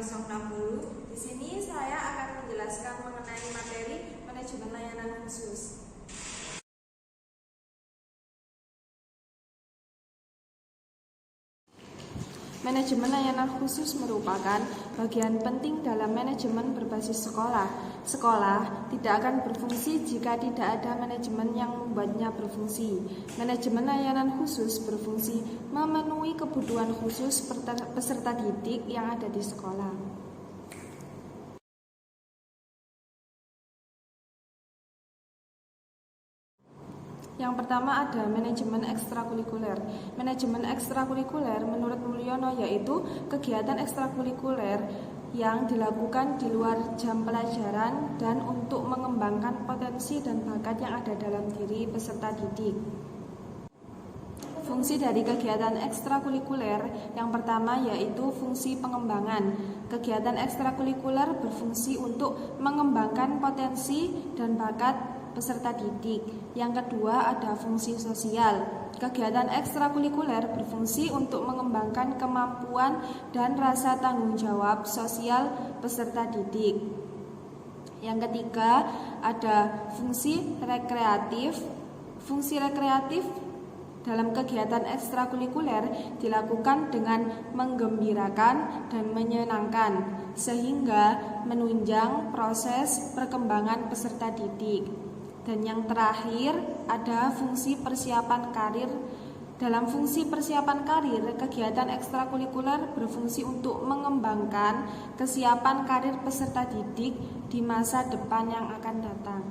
60. Di sini saya akan menjelaskan mengenai materi manajemen layanan khusus. Manajemen layanan khusus merupakan bagian penting dalam manajemen berbasis sekolah. Sekolah tidak akan berfungsi jika tidak ada manajemen yang membuatnya berfungsi. Manajemen layanan khusus berfungsi memenuhi kebutuhan khusus peserta didik yang ada di sekolah. Yang pertama ada manajemen ekstrakurikuler. Manajemen ekstrakurikuler menurut Mulyono yaitu kegiatan ekstrakurikuler yang dilakukan di luar jam pelajaran dan untuk mengembangkan potensi dan bakat yang ada dalam diri peserta didik. Fungsi dari kegiatan ekstrakurikuler yang pertama yaitu fungsi pengembangan. Kegiatan ekstrakurikuler berfungsi untuk mengembangkan potensi dan bakat peserta didik. Yang kedua ada fungsi sosial. Kegiatan ekstrakurikuler berfungsi untuk mengembangkan kemampuan dan rasa tanggung jawab sosial peserta didik. Yang ketiga ada fungsi rekreatif. Fungsi rekreatif dalam kegiatan ekstrakurikuler dilakukan dengan menggembirakan dan menyenangkan sehingga menunjang proses perkembangan peserta didik. Dan yang terakhir ada fungsi persiapan karir. Dalam fungsi persiapan karir, kegiatan ekstrakurikuler berfungsi untuk mengembangkan kesiapan karir peserta didik di masa depan yang akan datang.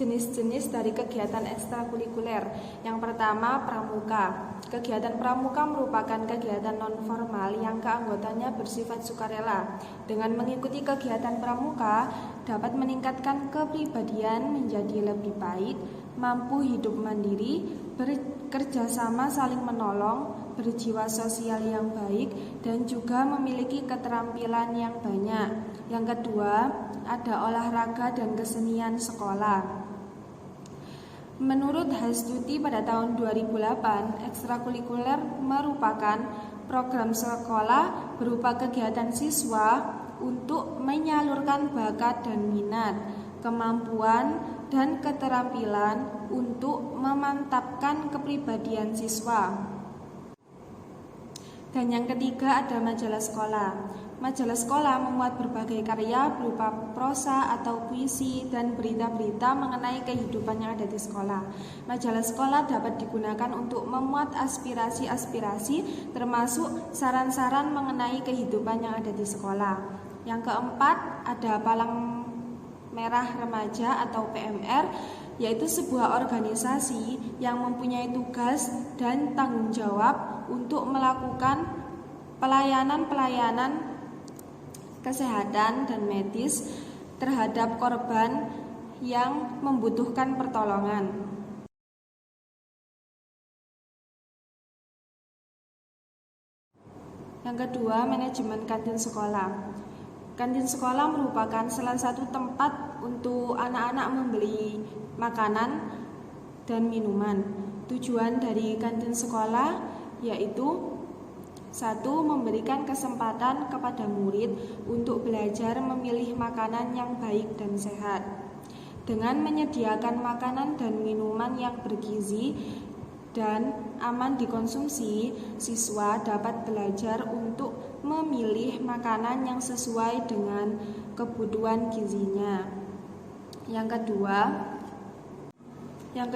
Jenis-jenis dari kegiatan ekstrakurikuler. Yang pertama, pramuka. Kegiatan pramuka merupakan kegiatan non-formal yang keanggotanya bersifat sukarela. Dengan mengikuti kegiatan pramuka dapat meningkatkan kepribadian menjadi lebih baik, mampu hidup mandiri, bekerja sama saling menolong, berjiwa sosial yang baik, dan juga memiliki keterampilan yang banyak. Yang kedua, ada olahraga dan kesenian sekolah. Menurut Hastuti pada tahun 2008, ekstrakurikuler merupakan program sekolah berupa kegiatan siswa untuk menyalurkan bakat dan minat, kemampuan, dan keterampilan untuk memantapkan kepribadian siswa. Dan yang ketiga ada majalah sekolah. Majalah sekolah memuat berbagai karya berupa prosa atau puisi dan berita-berita mengenai kehidupan yang ada di sekolah. Majalah sekolah dapat digunakan untuk memuat aspirasi-aspirasi termasuk saran-saran mengenai kehidupan yang ada di sekolah. Yang keempat ada Palang Merah Remaja atau PMR, yaitu sebuah organisasi yang mempunyai tugas dan tanggung jawab untuk melakukan pelayanan kesehatan dan medis terhadap korban yang membutuhkan pertolongan. Yang kedua, manajemen kantin sekolah. Kantin sekolah merupakan salah satu tempat untuk anak-anak membeli makanan dan minuman. Tujuan dari kantin sekolah yaitu 1. Memberikan kesempatan kepada murid untuk belajar memilih makanan yang baik dan sehat. Dengan menyediakan makanan dan minuman yang bergizi dan aman dikonsumsi, siswa dapat belajar untuk memilih makanan yang sesuai dengan kebutuhan gizinya. Yang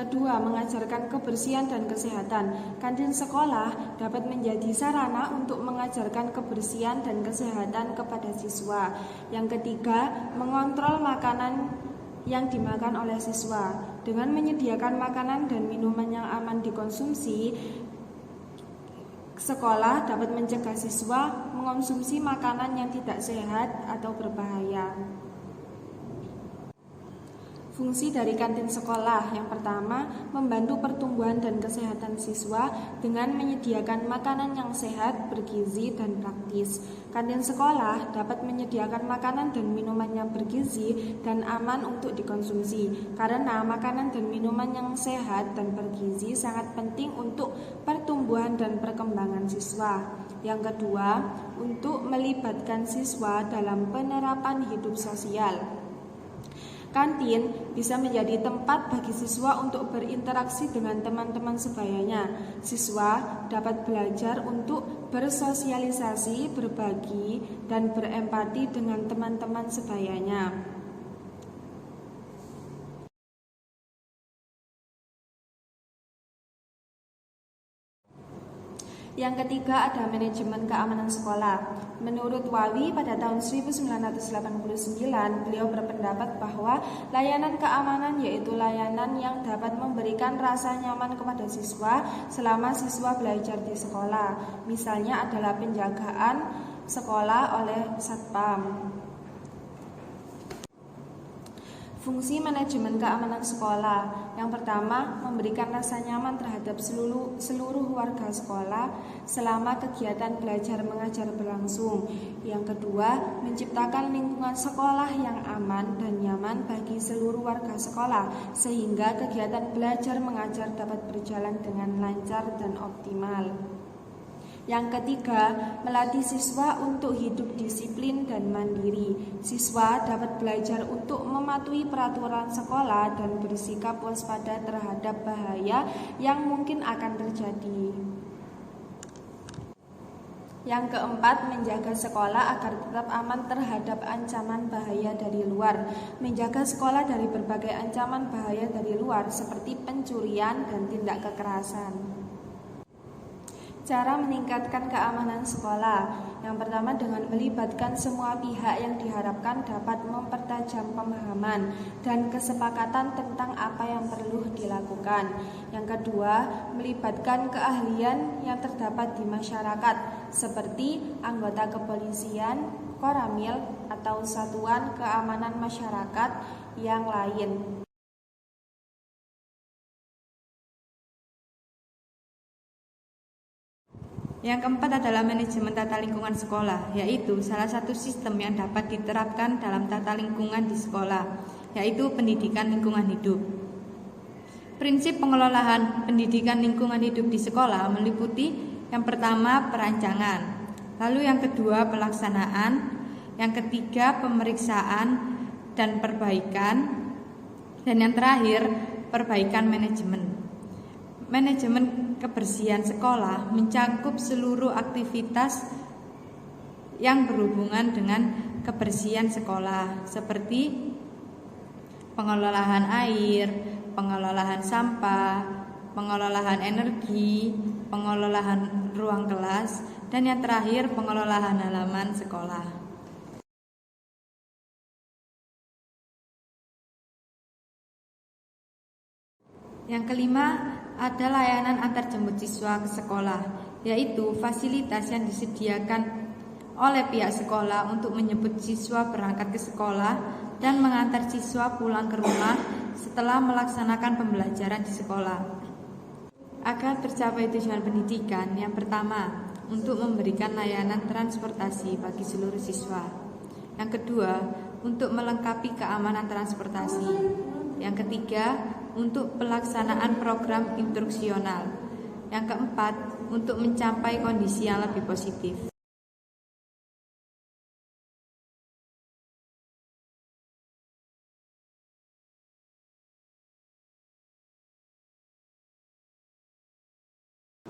kedua, mengajarkan kebersihan dan kesehatan. Kantin sekolah dapat menjadi sarana untuk mengajarkan kebersihan dan kesehatan kepada siswa. Yang ketiga, mengontrol makanan yang dimakan oleh siswa. Dengan menyediakan makanan dan minuman yang aman dikonsumsi, sekolah dapat mencegah siswa mengonsumsi makanan yang tidak sehat atau berbahaya. Fungsi dari kantin sekolah yang pertama, membantu pertumbuhan dan kesehatan siswa dengan menyediakan makanan yang sehat, bergizi, dan praktis. Kantin sekolah dapat menyediakan makanan dan minuman yang bergizi dan aman untuk dikonsumsi, karena makanan dan minuman yang sehat dan bergizi sangat penting untuk pertumbuhan dan perkembangan siswa. Yang kedua, untuk melibatkan siswa dalam penerapan hidup sosial. Kantin bisa menjadi tempat bagi siswa untuk berinteraksi dengan teman-teman sebayanya. Siswa dapat belajar untuk bersosialisasi, berbagi, dan berempati dengan teman-teman sebayanya. Yang ketiga ada manajemen keamanan sekolah. Menurut Wawi pada tahun 1989, beliau berpendapat bahwa layanan keamanan yaitu layanan yang dapat memberikan rasa nyaman kepada siswa selama siswa belajar di sekolah. Misalnya adalah penjagaan sekolah oleh satpam. Fungsi manajemen keamanan sekolah. Yang pertama, memberikan rasa nyaman terhadap seluruh warga sekolah selama kegiatan belajar mengajar berlangsung. Yang kedua, menciptakan lingkungan sekolah yang aman dan nyaman bagi seluruh warga sekolah sehingga kegiatan belajar mengajar dapat berjalan dengan lancar dan optimal. Yang ketiga, melatih siswa untuk hidup disiplin dan mandiri. Siswa dapat belajar untuk mematuhi peraturan sekolah dan bersikap waspada terhadap bahaya yang mungkin akan terjadi. Yang keempat, menjaga sekolah agar tetap aman terhadap ancaman bahaya dari luar. Menjaga sekolah dari berbagai ancaman bahaya dari luar seperti pencurian dan tindak kekerasan. Cara meningkatkan keamanan sekolah. Yang pertama, dengan melibatkan semua pihak yang diharapkan dapat mempertajam pemahaman dan kesepakatan tentang apa yang perlu dilakukan. Yang kedua, melibatkan keahlian yang terdapat di masyarakat seperti anggota kepolisian, koramil, atau satuan keamanan masyarakat yang lain. Yang keempat adalah manajemen tata lingkungan sekolah, yaitu salah satu sistem yang dapat diterapkan dalam tata lingkungan di sekolah, yaitu pendidikan lingkungan hidup. Prinsip pengelolaan pendidikan lingkungan hidup di sekolah meliputi yang pertama perancangan, lalu yang kedua pelaksanaan, yang ketiga pemeriksaan dan perbaikan, dan yang terakhir perbaikan manajemen. Manajemen kebersihan sekolah mencakup seluruh aktivitas yang berhubungan dengan kebersihan sekolah seperti pengelolaan air, pengelolaan sampah, pengelolaan energi, pengelolaan ruang kelas, dan yang terakhir pengelolaan halaman sekolah. Yang kelima, ada layanan antar jemput siswa ke sekolah, yaitu fasilitas yang disediakan oleh pihak sekolah untuk menjemput siswa berangkat ke sekolah dan mengantar siswa pulang ke rumah setelah melaksanakan pembelajaran di sekolah. Agar tercapai tujuan pendidikan, yang pertama, untuk memberikan layanan transportasi bagi seluruh siswa. Yang kedua, untuk melengkapi keamanan transportasi. Yang ketiga, untuk pelaksanaan program instruksional. Yang keempat, untuk mencapai kondisi yang lebih positif.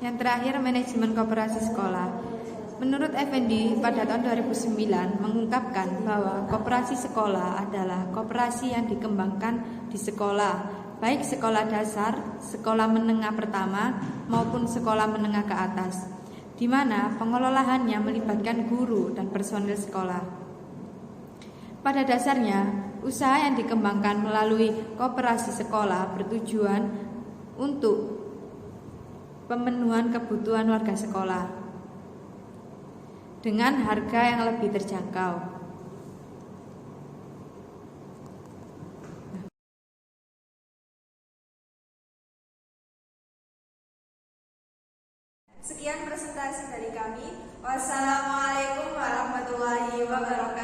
Yang terakhir, manajemen koperasi sekolah. Menurut Effendi pada tahun 2009 mengungkapkan bahwa koperasi sekolah adalah koperasi yang dikembangkan di sekolah, baik sekolah dasar, sekolah menengah pertama, maupun sekolah menengah ke atas, di mana pengelolaannya melibatkan guru dan personil sekolah. Pada dasarnya, usaha yang dikembangkan melalui koperasi sekolah bertujuan untuk pemenuhan kebutuhan warga sekolah dengan harga yang lebih terjangkau. Sekian presentasi dari kami. Wassalamualaikum warahmatullahi wabarakatuh.